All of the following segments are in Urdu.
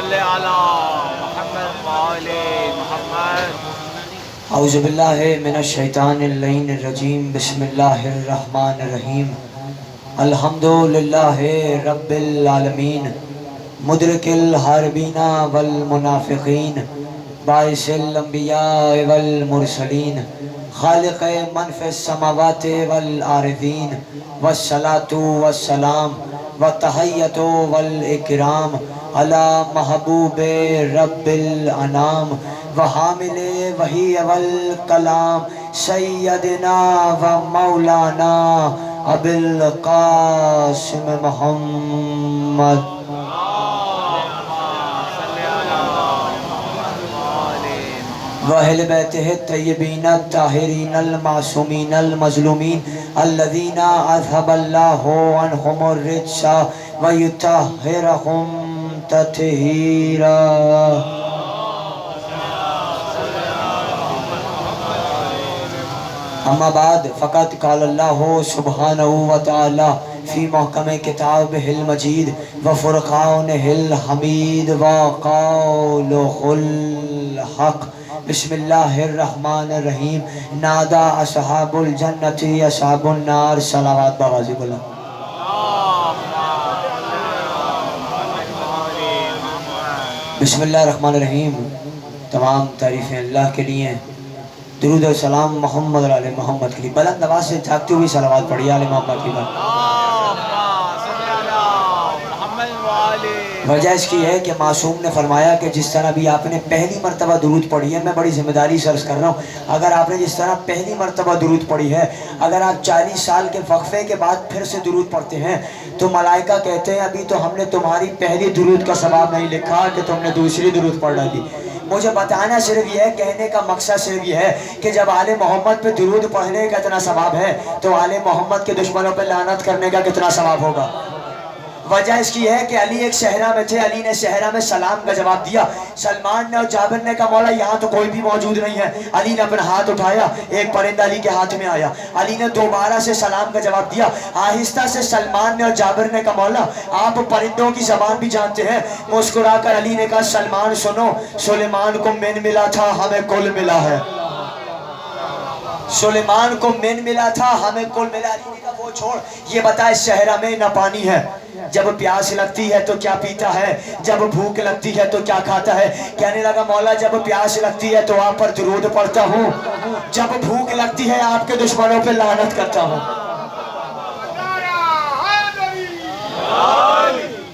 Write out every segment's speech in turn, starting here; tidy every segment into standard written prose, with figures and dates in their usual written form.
صل علی محمد وآل محمد۔ اعوذ باللہ من الشیطان اللعین الرجیم، بسم اللہ الرحمن الرحیم۔ الحمدللہ رب العالمین، مدرک الحاربین والمنافقین، باعث الانبیاء والمرسلین، خالق من فی السماوات والارضین، والصلاة والسلام والتحیۃ والاکرام علی محبوب رب الانام وحامل وحی والکلام سیدنا و مولانا ابی القاسم محمد۔ وأہل بیتہ الطیبین الطاہرین المعصومین المظلومین الذین اذھب اللہ عنہم الرجس ویطہرہم تطہیرا۔ اما بعد فقط قال اللہ سبحانہ وتعالی فی محکم کتابہ المجید وفرقانہ الحمید وقولہ الحق۔ بسم اللہ الرحمن الرحیم۔ نادا اصحاب الجنت اصحاب النار۔ صلوات بغازی اللہ۔ بسم اللہ الرحمن الرحیم۔ تمام تعریفیں اللہ کے لیے، درود و سلام محمد علی محمد کے لیے۔ بلند آواز سے جاگتے ہوئی صلوات پڑھیے آل محمد کی بات۔ وجہ اس کی ہے کہ معصوم نے فرمایا کہ جس طرح بھی آپ نے پہلی مرتبہ درود پڑھی ہے، میں بڑی ذمہ داری سے عرض کر رہا ہوں، اگر آپ نے جس طرح پہلی مرتبہ درود پڑھی ہے، اگر آپ 40 سال کے وقفے کے بعد پھر سے درود پڑھتے ہیں تو ملائکہ کہتے ہیں ابھی تو ہم نے تمہاری پہلی درود کا ثواب نہیں لکھا کہ تم نے دوسری درود پڑھ ڈالی۔ مجھے بتانا صرف یہ ہے، کہنے کا مقصد صرف یہ ہے کہ جب آل محمد پہ درود پڑھنے کا اتنا ثواب ہے تو آل محمد کے دشمنوں پہ لعنت کرنے کا کتنا ثواب ہوگا۔ وجہ اس کی ہے کہ علی ایک صحرا میں تھے، علی نے صحرا میں سلام کا جواب دیا۔ سلمان نے اور جابر نے کہا مولا یہاں تو کوئی بھی موجود نہیں ہے۔ علی نے اپنا ہاتھ اٹھایا، ایک پرندہ علی کے ہاتھ میں آیا، علی نے دوبارہ سے سلام کا جواب دیا۔ آہستہ سے سلمان نے اور جابر نے کہا مولا آپ پرندوں کی زبان بھی جانتے ہیں۔ مسکرا کر علی نے کہا سلمان سنو، سلیمان کو من ملا تھا ہمیں کل ملا ہے۔ سلیمان کو من ملا تھا ہمیں کل ملا۔ علی نے کہا وہ چھوڑ، یہ بتا اس صحرا میں نہ پانی ہے، جب پیاس لگتی ہے تو کیا پیتا ہے، جب بھوک لگتی ہے تو کیا کھاتا ہے؟ کہنے لگا مولا جب پیاس لگتی ہے تو آپ پر درود پڑھتا ہوں، جب بھوک لگتی ہے آپ کے دشمنوں پہ لعنت کرتا ہوں۔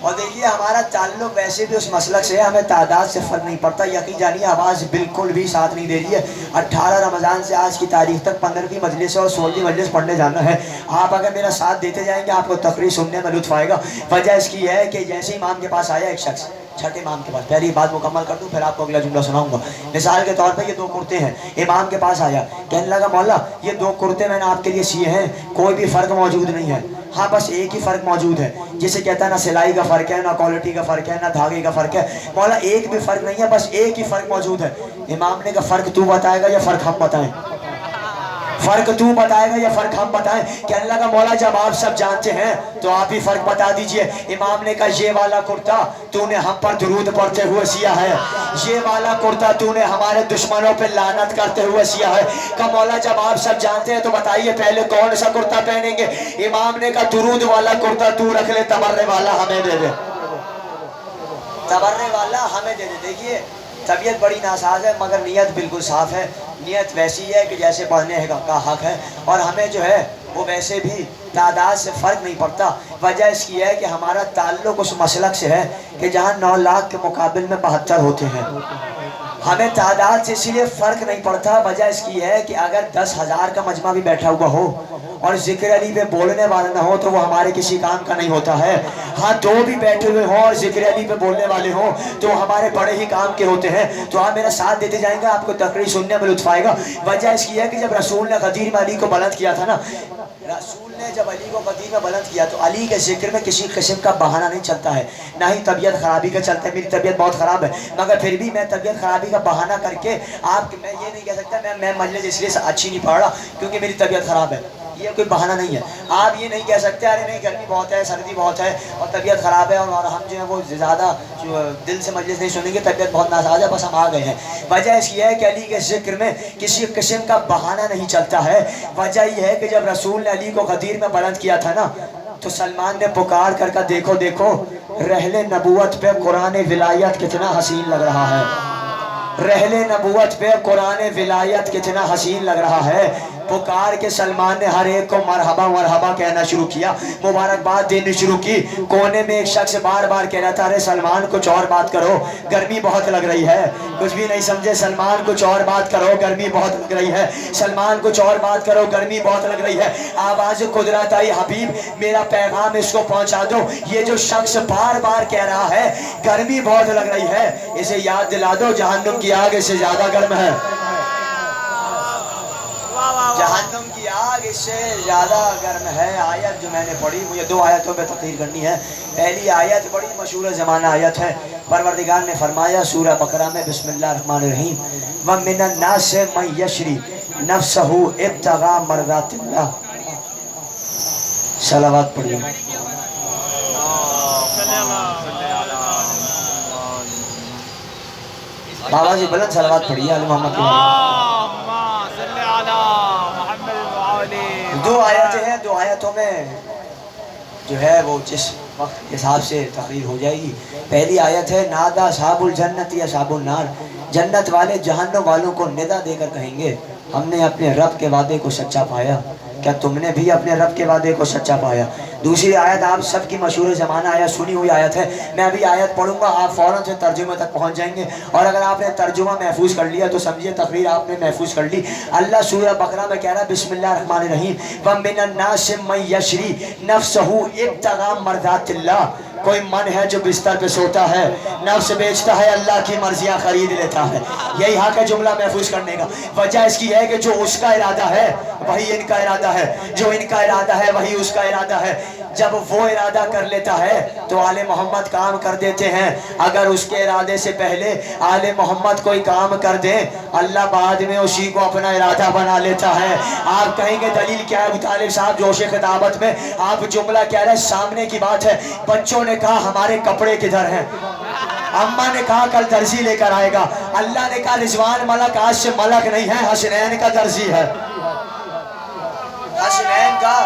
اور دیکھیے ہمارا تعلق ویسے بھی اس مسلک سے ہے، ہمیں تعداد سے فرق نہیں پڑتا، یقین جانیے آواز بالکل بھی ساتھ نہیں دے رہی ہے۔ 18 رمضان سے آج کی تاریخ تک 15ویں مجلس اور 16ویں مجلس پڑھنے جانا ہے۔ آپ اگر میرا ساتھ دیتے جائیں گے آپ کو تقریر سننے میں لطف آئے گا۔ وجہ اس کی ہے کہ جیسے امام کے پاس آیا ایک شخص، چھٹے امام کے پاس، پہلی بات مکمل کر دوں پھر آپ کو اگلا جملہ سناؤں گا۔ مثال کے طور پہ یہ 2 کرتے ہیں، امام کے پاس آیا، کہنے لگا مولا یہ 2 کرتے میں نے آپ کے لیے سیے ہیں، کوئی بھی فرق موجود نہیں ہے، ہاں بس ایک ہی فرق موجود ہے، جسے کہتا ہے نہ سلائی کا فرق ہے، نہ کوالٹی کا فرق ہے، نہ دھاگے کا فرق ہے۔ مولا ایک بھی فرق نہیں ہے، بس ایک ہی فرق موجود ہے۔ امام نے کہا فرق تو بتائے گا یا فرق ہم بتائیں؟ فرق تو بتائے گا یا فرق ہم بتائیں؟ کہنے لگا مولا جب آپ سب جانتے ہیں تو آپ ہی فرق بتا دیجئے۔ امام نے کہا یہ والا کرتا تو نے ہم پر درود پڑھتے ہوئے سیا ہے، یہ والا کرتا تو نے ہمارے دشمنوں پہ لعنت کرتے ہوئے سیا ہے۔ کہا مولا جب آپ سب جانتے ہیں تو بتائیے پہلے کون سا کرتا پہنیں گے؟ امام نے کہا درود والا کرتا تو رکھ لے، تبرے والا ہمیں دے دے، تبرے والا ہمیں دے دے۔ دیکھیے طبیعت بڑی ناساز ہے مگر نیت بالکل صاف ہے، نیت ویسی ہے کہ جیسے پڑھنے کا حق ہے، اور ہمیں جو ہے وہ ویسے بھی تعداد سے فرق نہیں پڑتا۔ وجہ اس کی ہے کہ ہمارا تعلق اس مسلک سے ہے کہ جہاں 9 لاکھ کے مقابل میں 72 ہوتے ہیں، ہمیں تعداد سے اسی لیے فرق نہیں پڑتا۔ وجہ اس کی ہے کہ اگر 10,000 کا مجمع بھی بیٹھا ہوا ہو اور ذکر علی پہ بولنے والا نہ ہو تو وہ ہمارے کسی کام کا نہیں ہوتا ہے۔ ہاں 2 بھی بیٹھے ہوئے ہوں اور ذکر علی پہ بولنے والے ہوں تو ہمارے بڑے ہی کام کے ہوتے ہیں۔ تو آپ میرا ساتھ دیتے جائیں گے، آپ کو تقریر سننے میں لطف آئے گا۔ وجہ اس کی ہے کہ جب رسول نے غدیر میں علی کو بلند کیا تھا نا، رسول نے جب علی کو غدیر میں بلند کیا تو علی کے ذکر میں کسی قسم کا بہانہ نہیں چلتا ہے، نہ ہی طبیعت خرابی کا چلتا ہے۔ میری طبیعت بہت خراب ہے مگر پھر بھی میں طبیعت خرابی کا بہانہ کر کے میں یہ نہیں کہہ سکتا میں مجلس اس لیے اچھی نہیں پڑھ رہا کیونکہ میری طبیعت خراب ہے۔ یہ کوئی بہانہ نہیں ہے. آپ یہ نہیں کہہ سکتے ارے نہیں گرمی بہت ہے، سردی بہت ہے اور طبیعت خراب ہے اور ہم جو ہے وہ زیادہ دل سے مجلس نہیں سنیں گے، طبیعت بہت ناساز ہے، بس ہم آ گئے ہیں. وجہ اس یہ ہے کہ علی کے ذکر میں کسی قسم کا بہانہ نہیں چلتا ہے. وجہ یہ ہے کہ جب رسول نے علی کو غدیر میں بلند کیا تھا نا، تو سلمان نے پکار کر کا دیکھو دیکھو رحل نبوت پہ قرآن ولایت کتنا حسین لگ رہا ہے. رحل نبوت پہ قرآن ولایت کتنا حسین لگ رہا ہے. پکار کے سلمان نے ہر ایک کو مرحبا مرحبا کہنا شروع کیا، مبارکباد دینی شروع کی. کونے میں ایک شخص بار بار کہہ رہا تھا ارے سلمان کچھ اور بات کرو، گرمی بہت لگ رہی ہے. کچھ بھی نہیں سمجھے، سلمان کچھ اور بات کرو، گرمی بہت لگ رہی ہے. سلمان کچھ اور بات کرو، گرمی بہت لگ رہی ہے. آواز قدرت آئی، حبیب میرا پیغام اس کو پہنچا دو، یہ جو شخص بار بار کہہ رہا ہے گرمی بہت لگ رہی ہے، اسے یاد دلا دو جہنم کی آگ اس سے زیادہ گرم ہے. جہنم کی آگ اس سے زیادہ گرم ہے. آیت جو میں نے پڑھی وہ یہ 2 آیتوں پہ تقریر کرنی ہے. پہلی آیت بڑی مشہور زمانہ آیت ہے. پروردگار نے فرمایا سورہ بقرہ میں بسم اللہ الرحمن الرحیم وَمِنَ النَّاسِ مَن يَشْرِي نَفْسَهُ ابْتِغَاءَ مَرْضَاتِ اللَّهِ. صلوات پڑھیے. بابا جی بلند صلوات پڑھیے علی محمد کی. 2 آیتیں ہیں، 2 آیتوں میں جو ہے وہ جس وقت حساب سے تقریر ہو جائے گی. پہلی آیت ہے نادا اصحاب الجنت یا اصحاب النار، جنت والے جہنم والوں کو ندا دے کر کہیں گے ہم نے اپنے رب کے وعدے کو سچا پایا، کیا تم نے بھی اپنے رب کے وعدے کو سچا پایا. دوسری آیت آپ سب کی مشہور زمانہ آیت سنی ہوئی آیت ہے. میں ابھی آیت پڑھوں گا، آپ فوراً سے ترجمے تک پہنچ جائیں گے، اور اگر آپ نے ترجمہ محفوظ کر لیا تو سمجھیے تقریر آپ نے محفوظ کر لی. اللہ سورہ بقرہ میں کہہ رہا ہے بسم اللہ الرحمن الرحیم وَمِنَ النَّاسِ مَن يَشْرِي نَفْسَهُ ابْتِغَاءَ مَرْضَاتِ اللَّهِ. کوئی من ہے جو بستر پہ سوتا ہے، نفس بیچتا ہے، اللہ کی مرضیاں خرید لیتا ہے. یہی حق ہے جملہ محفوظ کرنے کا. وجہ اس کی ہے کہ جو اس کا ارادہ ہے وہی ان کا ارادہ ہے، جو ان کا ارادہ ہے وہی اس کا ارادہ ہے. جب وہ ارادہ کر لیتا ہے تو آل محمد کام کر دیتے ہیں. اگر اس کے ارادے سے پہلے آل محمد کوئی کام کر دے، اللہ بعد میں اسی کو اپنا ارادہ بنا لیتا ہے. آپ کہیں گے دلیل کیا ہے ابو طالب صاحب؟ جوش خطابت میں آپ جملہ کہہ رہے ہیں، سامنے کی بات ہے. بچوں نے کہا ہمارے کپڑے کدھر ہیں، اماں نے کہا کل درزی لے کر آئے گا. اللہ نے کہا رضوان ملک آج سے ملک نہیں ہے، حسنین کا درزی ہے. حسنین کا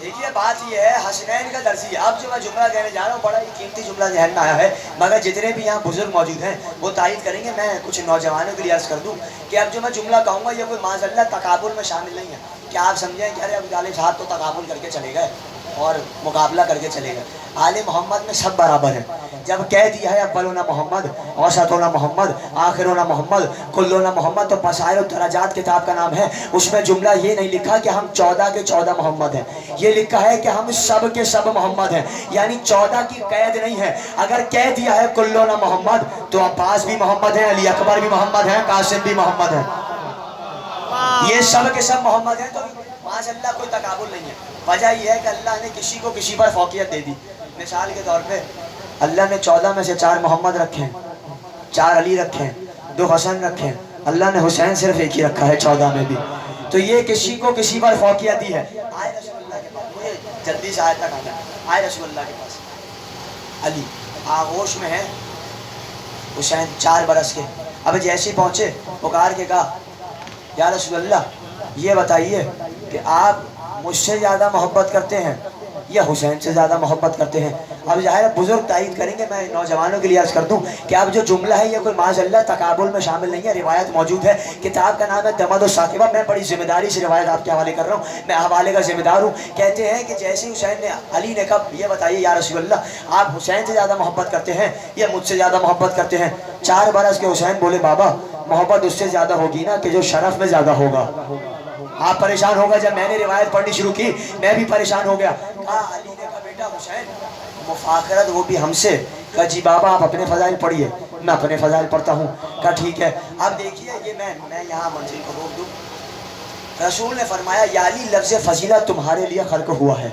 دیکھیے بات یہ ہے، حسنین کا درزی ہے. اب جو میں جملہ کہنے جا رہا ہوں بڑا ہی قیمتی جملہ ذہن میں آیا ہے، مگر جتنے بھی یہاں بزرگ موجود ہیں وہ تائید کریں گے. میں کچھ نوجوانوں کے لیے عرض کر دوں کہ اب جو میں جملہ کہوں گا یہ کوئی معاذ اللہ تقابل میں شامل نہیں ہے کہ آپ سمجھیں کہ ارے ابو طالب صاحب تو تقابل کر کے چلے گئے اور مقابلہ کر کے چلے گئے. آل محمد میں سب برابر ہیں. جب کہہ دیا ہے اولنا محمد، اوسطنا محمد، آخرنا محمد، کلنا محمد، تو بصائر الدرجات کتاب کا نام ہے. اس میں جملہ یہ نہیں لکھا کہ ہم 14 کے 14 محمد ہیں، یہ لکھا ہے کہ ہم سب کے سب محمد ہیں. یعنی 14 کی قید نہیں ہے. اگر کہہ دیا ہے کلنا محمد تو عباس بھی محمد ہیں، علی اکبر بھی محمد ہیں، قاسم بھی محمد ہیں، یہ سب کے سب محمد ہیں. تو ماشاء اللہ کوئی تقابل نہیں ہے. وجہ یہ ہے کہ اللہ نے کسی کو کسی پر فوقیت دے دی. مثال کے طور پہ اللہ نے 14 میں سے 4 محمد رکھے ہیں، 4 علی رکھے ہیں، 2 حسن رکھے ہیں. اللہ نے حسین صرف ایک ہی رکھا ہے 14 میں بھی. تو یہ کسی کو کسی پر فوقیت دی ہے. آئے رسول اللہ کے پاس، مجھے جلدی سے آیت تک آنا ہے. آئے رسول اللہ کے پاس علی آغوش میں ہے، حسین 4 برس کے. اب جیسے پہنچے پکار کے کہا یا رسول اللہ یہ بتائیے کہ آپ مجھ سے زیادہ محبت کرتے ہیں یا حسین سے زیادہ محبت کرتے ہیں؟ اب ظاہر بزرگ تائید کریں گے. میں نوجوانوں کے لیے عرض کر دوں کہ اب جو جملہ ہے یہ کوئی معاذ اللہ تقابل میں شامل نہیں ہے. روایت موجود ہے، کتاب کا نام ہے دمد الثاقبہ. میں بڑی ذمہ داری سے روایت آپ کے حوالے کر رہا ہوں، میں حوالے کا ذمہ دار ہوں. کہتے ہیں کہ جیسے حسین نے علی نے کہا یہ بتائیے یا رسول اللہ آپ حسین سے زیادہ محبت کرتے ہیں یا مجھ سے زیادہ محبت کرتے ہیں؟ 4 برس کے حسین بولے بابا محبت اس سے زیادہ ہوگی نا کہ جو شرف میں زیادہ ہوگا. آپ پریشان ہوگا. جب میں نے روایت پڑھنی شروع کی میں بھی پریشان ہو گیا. کہا علی نے کہا بیٹا حسین مفاخرت وہ بھی ہم سے. کہا جی بابا آپ اپنے فضائل پڑھیے، میں اپنے فضائل پڑھتا ہوں. کہا ٹھیک ہے. اب دیکھیے یہ میں یہاں منزل کو روک دوں. رسول نے فرمایا یا علی لفظ فضیلت تمہارے لیے خلق ہوا ہے.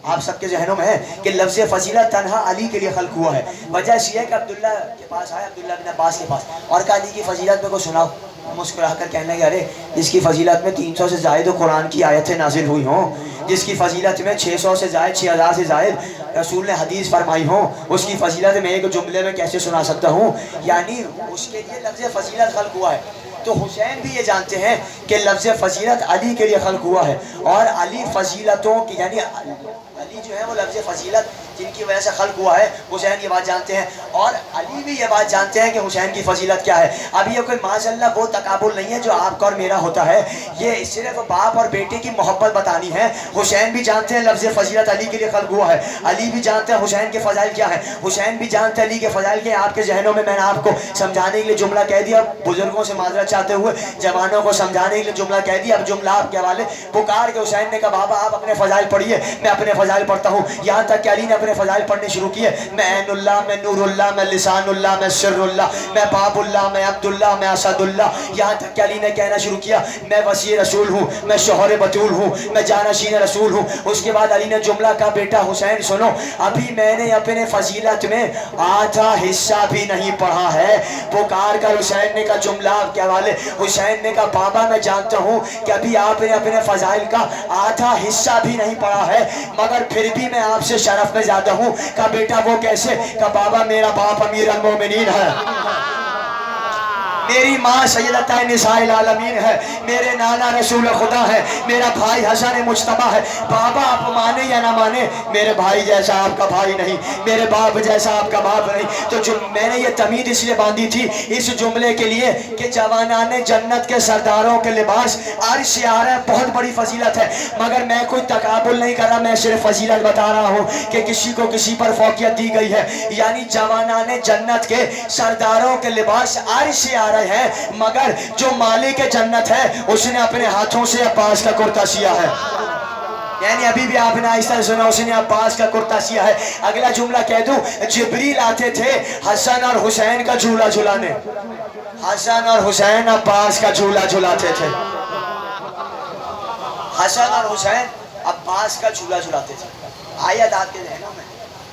آپ سب کے ذہنوں میں ہے کہ لفظ فضیلت تنہا علی کے لیے خلق ہوا ہے. وجہ یہ ہے کہ عبداللہ کے پاس آیا، عبداللہ بن عباس کے پاس، اور کہا علی کی فضیلت میں کو سناؤ. مسکرا کر کہنے لگے ارے جس کی فضیلت میں 300 سے زائد قرآن کی آیتیں نازل ہوئی ہوں، جس کی فضیلت میں 600 سے زائد 6000 سے زائد رسول نے حدیث فرمائی ہوں، اس کی فضیلت میں ایک جملے میں کیسے سنا سکتا ہوں؟ یعنی اس کے لیے لفظ فضیلت خلق ہوا ہے۔ تو حسین بھی یہ جانتے ہیں کہ لفظ فضیلت علی کے لیے خلق ہوا ہے، اور علی فضیلتوں کی یعنی علی جو ہے وہ لفظ فضیلت جن کی وجہ سے خلق ہوا ہے، حسین یہ بات جانتے ہیں، اور علی بھی یہ بات جانتے ہیں کہ حسین کی فضیلت کیا ہے۔ اب یہ کوئی معاذ اللہ وہ تقابل نہیں ہے جو آپ کا اور میرا ہوتا ہے، یہ صرف باپ اور بیٹے کی محبت بتانی ہے۔ حسین بھی جانتے ہیں لفظ فضیلت علی کے لیے خلق ہوا ہے، علی بھی جانتے ہیں حسین کے فضائل کیا ہیں، حسین بھی جانتے ہیں علی کے فضائل کے۔ آپ کے ذہنوں میں نے آپ کو سمجھانے کے لیے جملہ کہہ دیا، بزرگوں سے معذرت چاہتے ہوئے جوانوں کو سمجھانے کے لیے جملہ کہہ دیا۔ اب جملہ آپ کے حوالے پکار کے حسین نے کہا بابا آپ اپنے فضائل پڑھیے، میں اپنے فضائل پڑھتا ہوں۔ یہاں تک کہ علی نے اپنے فضائل پڑھنے شروع کیے، میں عین اللہ، میں نور اللہ، میں لسان اللہ، میں سر اللہ، میں باب اللہ، میں عبد اللہ، میں اسد اللہ۔ یہاں تک کہ علی نے کہنا شروع کیا میں وسیع رسول ہوں، میں شوہر بطول ہوں، میں جانشین رسول ہوں۔ اس کے بعد علی نے جملہ کہا بیٹا حسین سنو، ابھی میں نے اپنے فضیلت میں آدھا حصہ بھی نہیں پڑھا ہے۔ پکار کر حسین نے کہا جملہ آپ کے حوالے، حسین نے کہا بابا میں جانتا ہوں کہ ابھی آپ نے اپنے فضائل کا آدھا حصہ بھی نہیں پڑھا ہے، مگر پھر بھی میں آپ سے شرف میں زیادہ ہوں۔ کہا بیٹا وہ کیسے؟ کہا بابا میرا باپ امیر المومنین ہے، میری ماں سیدتہ نساء العالمین ہے، میرے نانا رسول خدا ہے، میرا بھائی حسن مجتبیٰ ہے۔ بابا آپ مانے یا نہ مانے میرے بھائی جیسا آپ کا بھائی نہیں، میرے باپ جیسا آپ کا باپ نہیں۔ تو میں نے یہ تمید اس لیے باندھی تھی اس جملے کے لیے کہ جوانان جنت کے سرداروں کے لباس عرش سے آ رہا ہے، بہت بڑی فضیلت ہے، مگر میں کوئی تقابل نہیں کر رہا، میں صرف فضیلت بتا رہا ہوں کہ کسی کو کسی پر فوقیت دی گئی ہے۔ یعنی جوانان جنت کے سرداروں کے لباس عرش سے آ رہے ہے، مگر جو مالک جنت ہے اس نے اپنے ہاتھوں سے عباس کا کرتا سیا ہے۔ یعنی ابھی بھی آپ نے آہستہ سنا اس نے عباس کا کرتا سیا ہے۔ اگلا جملہ کہہ دوں، جبریل آتے تھے حسن اور حسین کا جھولا جھلانے، حسن اور حسین عباس کا جھولا جھلاتے تھے، حسن اور حسین عباس کا جھولا جھلاتے تھے۔ آیت آپ کے ذہنوں میں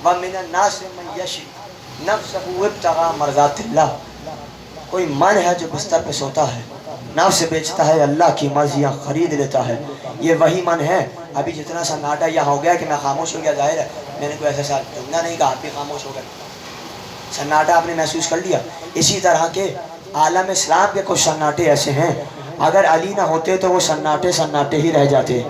وَمِنَ النَّاسِ مَن يَشْرِي نَفْسَهُ ابْتِغَاءَ مَرْضَاتِ اللَّهِ، کوئی من ہے جو بستر پہ سوتا ہے، نفس بیچتا ہے، اللہ کی مرضیاں خرید لیتا ہے۔ یہ وہی من ہے۔ ابھی جتنا سناٹا یہاں ہو گیا کہ میں خاموش ہو گیا، ظاہر ہے میں نے کوئی ایسا ساتھ جملہ نہیں کہا، آپ بھی خاموش ہو گئے، سناٹا آپ نے محسوس کر لیا۔ اسی طرح کے عالم اسلام کے کچھ سناٹے ایسے ہیں، اگر علی نہ ہوتے تو وہ سناٹے سناٹے ہی رہ جاتے۔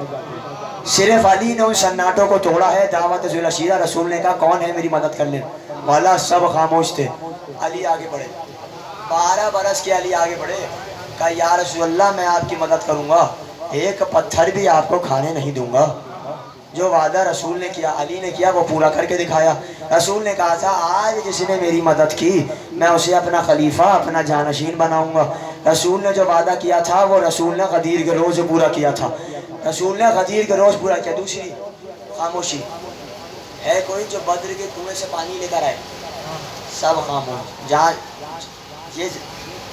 صرف علی نے ان سناٹوں کو توڑا ہے۔ دعوت ذوالرشیدہ رسول نے کہا کون ہے میری مدد کرنے والا، سب خاموش تھے، علی آگے بڑھے، 12 برس کے علی آگے بڑھے، کہا یا رسول اللہ میں آپ کی مدد کروں گا، ایک پتھر بھی آپ کو کھانے نہیں دوں گا۔ جو وعدہ رسول نے کیا، علی نے کیا، وہ پورا کر کے دکھایا۔ رسول نے کہا تھا آج جس نے میری مدد کی میں اسے اپنا خلیفہ، اپنا جانشین بناؤں گا۔ رسول نے جو وعدہ کیا تھا وہ رسول نے غدیر کے روز پورا کیا تھا، رسول نے غدیر کے روز پورا کیا۔ دوسری خاموشی ہے، کوئی جو بدر کے کنویں سے پانی لے کر آئے، سب خاموش۔ جہاں یہ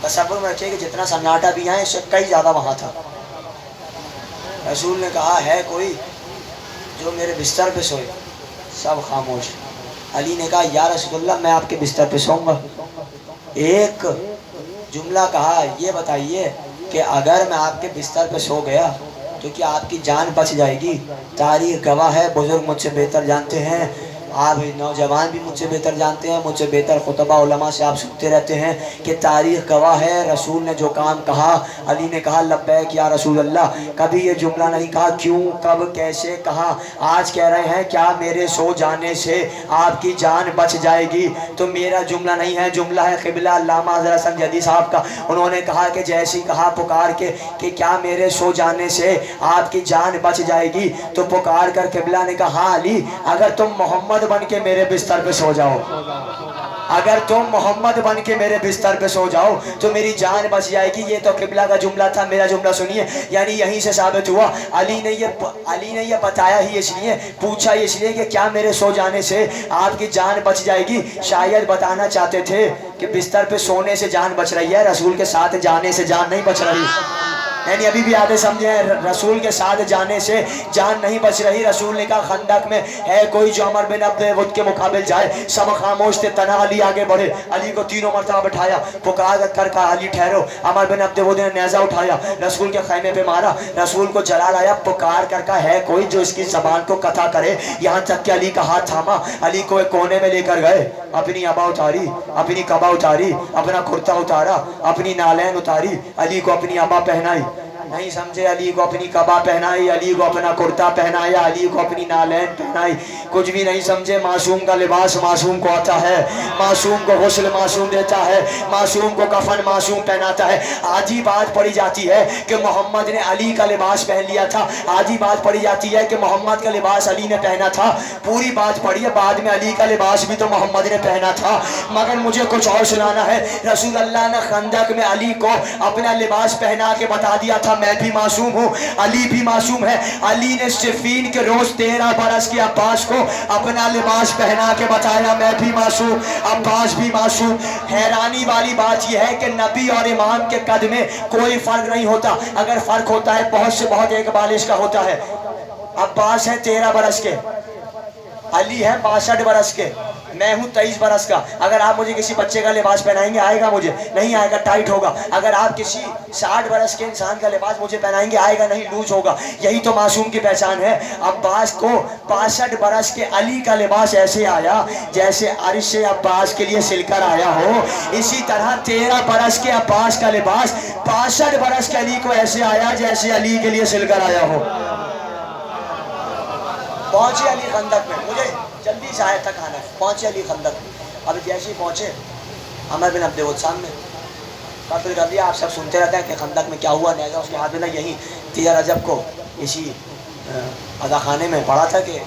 تصور میں رکھے کہ جتنا سناٹا بھی ہے اس سے کئی زیادہ وہاں تھا۔ رسول نے کہا ہے کوئی جو میرے بستر پہ سوئے، سب خاموش۔ علی نے کہا یا رسول اللہ میں آپ کے بستر پہ سوؤں گا۔ ایک جملہ کہا یہ بتائیے کہ اگر میں آپ کے بستر پہ سو گیا تو کیا آپ کی جان بچ جائے گی؟ تاریخ گواہ ہے، بزرگ مجھ سے بہتر جانتے ہیں، آپ نوجوان بھی مجھ سے بہتر جانتے ہیں، مجھ سے بہتر خطبہ علماء سے آپ سنتے رہتے ہیں کہ تاریخ گواہ ہے رسول نے جو کام کہا، علی نے کہا لبیک یا رسول اللہ۔ کبھی یہ جملہ نہیں کہا کیوں، کب، کیسے کہا۔ آج کہہ رہے ہیں کیا میرے سو جانے سے آپ کی جان بچ جائے گی؟ تو میرا جملہ نہیں ہے، جملہ ہے قبلہ علامہ حضرت سنجدی صاحب کا۔ انہوں نے کہا کہ جیسی کہا پکار کے کہ کیا میرے سو جانے سے آپ کی جان بچ جائے گی، تو پکار کر قبلہ نے کہا ہاں علی اگر تم محمد بن کے میرے بستر پہ سو جاؤ، اگر تم محمد بن کے میرے بستر پہ سو جاؤ تو میری جان بچ جائے گی۔ یہ تو قبلہ کا جملہ تھا، میرا جملہ سنیے۔ یعنی یہیں سے ثابت ہوا علی نے یہ بتایا ہی اس لیے، پوچھا اس لیے کہ کیا میرے سو جانے سے آپ کی جان بچ جائے گی۔ شاید بتانا چاہتے تھے کہ بستر پہ سونے سے جان بچ رہی ہے، رسول کے ساتھ جانے سے جان نہیں بچ رہی۔ یعنی ابھی بھی آدھے سمجھے ہیں رسول کے ساتھ جانے سے جان نہیں بچ رہی. رسول نے کہا خندق میں ہے کوئی جو عمر بن عبد ود کے مقابل جائے. سب خاموش تھے, تنہا علی آگے بڑھے. علی کو تینوں مرتبہ بٹھایا, پکار کر کہا علی ٹھہرو. عمر بن عبد ود نے نیزہ اٹھایا, رسول کے خیمے پہ مارا. رسول کو جلال آیا, پکار کر کہا ہے کوئی جو اس کی زبان کو قطع کرے. یہاں تک کہ علی کا ہاتھ تھاما, علی کو ایک کونے میں لے کر گئے. اپنی عبا اتاری, اپنی قبا اتاری, اپنا کرتا اتارا, اپنی نالین اتاری, علی کو اپنی عبا پہنائی. نہیں سمجھے, علی کو اپنی قبا پہنائی, علی کو اپنا کرتا پہنایا, علی کو اپنی نالین پہنائی. کچھ بھی نہیں سمجھے. معصوم کا لباس معصوم کو آتا ہے, معصوم کو غسل معصوم دیتا ہے, معصوم کو کفن معصوم پہناتا ہے. آج ہی بات پڑی جاتی ہے کہ محمد نے علی کا لباس پہن لیا تھا, آج ہی بات پڑی جاتی ہے کہ محمد کا لباس علی نے پہنا تھا. پوری بات پڑی ہے, بعد میں علی کا لباس بھی تو محمد نے پہنا تھا. مگر مجھے کچھ اور سنانا ہے. رسول اللہ نے خندق میں علی کو اپنا لباس پہنا کے بتا دیا تھا میں بھی معصوم ہوں, علی بھی معصوم ہے. علی نے صفین کے روز 13 برس کے عباس کو اپنا لباس پہنا کے بتایا میں بھی معصوم, عباس بھی معصوم. حیرانی والی بات یہ ہے کہ نبی اور امام کے قد میں کوئی فرق نہیں ہوتا. اگر فرق ہوتا ہے بہت سے بہت ایک بالش کا ہوتا ہے. عباس ہے 13 برس کے, علی ہے 62 برس کے, میں ہوں 23 برس کا. اگر آپ مجھے کسی بچے کا لباس پہنائیں گے آئے گا مجھے؟ نہیں آئے گا, ٹائٹ ہوگا. اگر آپ کسی 60 برس کے انسان کا لباس مجھے پہنائیں گے آئے گا نہیں, لوز ہوگا. یہی تو معصوم کی پہچان ہے. عباس کو 62 برس کے علی کا لباس ایسے آیا جیسے عرش سے عباس کے لیے سل کر آیا ہو. اسی طرح 13 برس کے عباس کا لباس 62 برس کے علی کو ایسے آیا جیسے علی کے لیے سل کر آیا ہو. پہنچے علی خندق میں, مجھے جلدی سے آیت تک آنا ہے. پہنچے علی خندق میں. اب جیسے ہی پہنچے عمر بن عبد ود سامنے قتل کر دیا. آپ سب سنتے رہتے ہیں کہ خندق میں کیا ہوا. نیزہ اس کے ہاتھ میں نا, یہی 13 رجب کو اسی ادا خانے میں پڑھا تھا کہ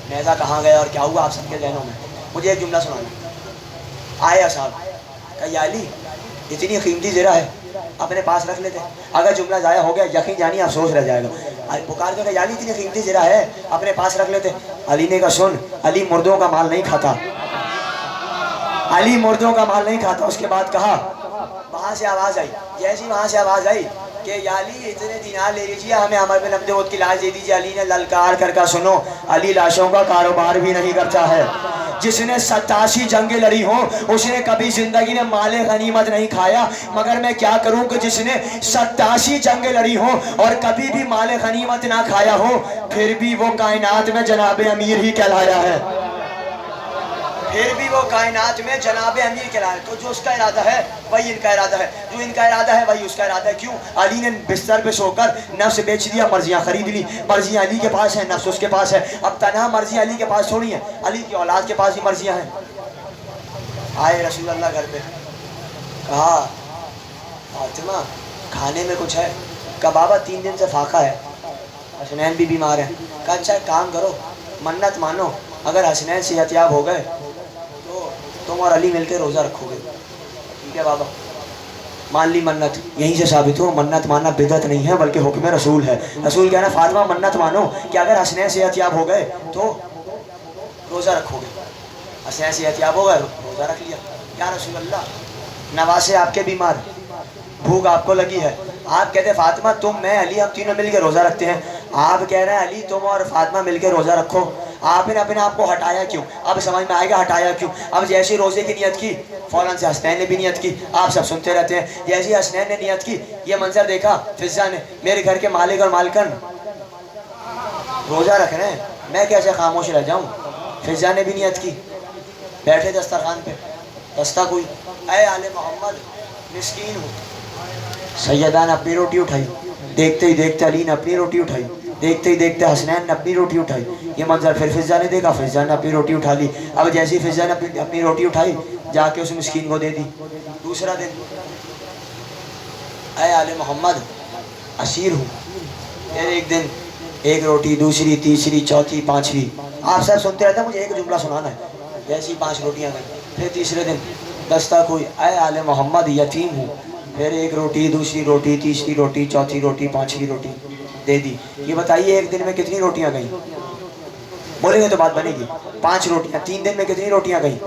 نیزہ کہاں گیا اور کیا ہوا آپ سب کے ذہنوں میں. مجھے ایک جملہ سنانا. آئے صاحب کہ یا علی اتنی قیمتی زرہ ہے اپنے پاس رکھ لیتے, اگر جملہ ضائع ہو گیا یقین جانی افسوس رہ جائے گا. پکار کر کہ یا علی اتنی قیمتی زرہ ہے اپنے پاس رکھ لیتے. علی نے کہا سن, علی مردوں کا مال نہیں کھاتا, علی مردوں کا مال نہیں کھاتا. اس کے بعد کہا, وہاں سے آواز آئی, جیسی وہاں سے آواز آئی کہ یا علی اتنے دینار لے لیجیے, ہمیں عمر بن عبد ود کی لاش دے دیجیے. علی نے للکار کر کا سنو, علی لاشوں کا کاروبار بھی نہیں کرتا ہے. جس نے 87 جنگیں لڑی ہوں اس نے کبھی زندگی میں مال غنیمت نہیں کھایا. مگر میں کیا کروں کہ جس نے 87 جنگیں لڑی ہوں اور کبھی بھی مال غنیمت نہ کھایا ہو, پھر بھی وہ کائنات میں جناب امیر ہی کہلایا ہے. پھر بھی وہ کائنات میں جناب امیر کہلایا. تو جو اس کا ارادہ ہے وہی ان کا ارادہ ہے, جو ان کا ارادہ ہے وہی اس کا ارادہ ہے. کیوں؟ علی نے بستر پہ سو کر نفس بیچ دیا, مرضیاں خرید لی. مرضیاں علی کے پاس ہیں, نفس اس کے پاس ہے. اب تنہا مرضیاں علی کے پاس تھوڑی ہیں, علی کی اولاد کے پاس بھی مرضیاں ہیں. آئے رسول اللہ گھر پہ, کہا فاطمہ کھانے میں کچھ ہے؟ کہا بابا 3 دن سے فاقہ ہے, حسنین بھی بیمار ہیں. کہا اچھا کام کرو, منت مانو, اگر حسنین صحت یاب ہو گئے تو تم اور علی مل کے روزہ رکھو گے. ٹھیک ہے بابا, مان لی منت. یہیں سے ثابت ہو منت ماننا بدعت نہیں ہے بلکہ حکم رسول ہے. رسول کہنا فاطمہ منت مانو کہ اگر حسنین صحت یاب ہو گئے تو روزہ رکھو گے. حسنین صحت یاب ہو گئے, روزہ رکھ لیا. یا رسول اللہ نواسے آپ کے بیمار, بھوک آپ کو لگی ہے. آپ کہتے ہیں فاطمہ تم میں علی ہم تینوں مل کے روزہ رکھتے ہیں. آپ کہہ رہے ہیں علی تم اور فاطمہ مل کے روزہ رکھو. آپ نے اپنے آپ کو ہٹایا کیوں؟ اب سمجھ میں آئے گا ہٹایا کیوں. اب جیسے روزے کی نیت کی فوراً سے حسنین نے بھی نیت کی. آپ سب سنتے رہتے ہیں. جیسے حسنین نے نیت کی, یہ منظر دیکھا فضا نے, میرے گھر کے مالک اور مالکن روزہ رکھ رہے ہیں, میں کیسے خاموش رہ جاؤں. فضا نے بھی نیت کی, بیٹھے دسترخوان پہ, دستہ کوئی, اے آل محمد مسکین ہوں. سیدہ نے اپنی روٹی اٹھائی, دیکھتے ہی دیکھتے علی نے اپنی روٹی اٹھائی, دیکھتے ہی دیکھتے حسنین نے اپنی روٹی اٹھائی. یہ منظر پھر فضا نے دیکھا, فضا نے اپنی روٹی اٹھا لی. اب جیسی فضا نے اپنی روٹی اٹھائی جا کے اس مسکین کو دے دی. دوسرا دن, اے آل محمد اسیر ہوں. پھر ایک دن ایک روٹی, دوسری, تیسری, چوتھی, پانچویں. آپ سب سنتے رہتے ہیں, مجھے ایک جملہ سنانا ہے. جیسی 5 روٹیاں گئیں. پھر تیسرے دن دستہ کوئی, اے آل محمد یتیم ہوں. پھر ایک روٹی, دوسری روٹی, تیسری روٹی, چوتھی روٹی, پانچویں روٹی دے دی. یہ بتائیے ایک دن میں کتنی روٹیاں گئیں؟ بولیں گے تو بات بنے گی. 5 روٹیاں, 3 دن میں کتنی روٹیاں گئیں؟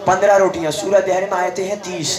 15 روٹیاں. سورہ دہر میں آیتیں ہیں 30.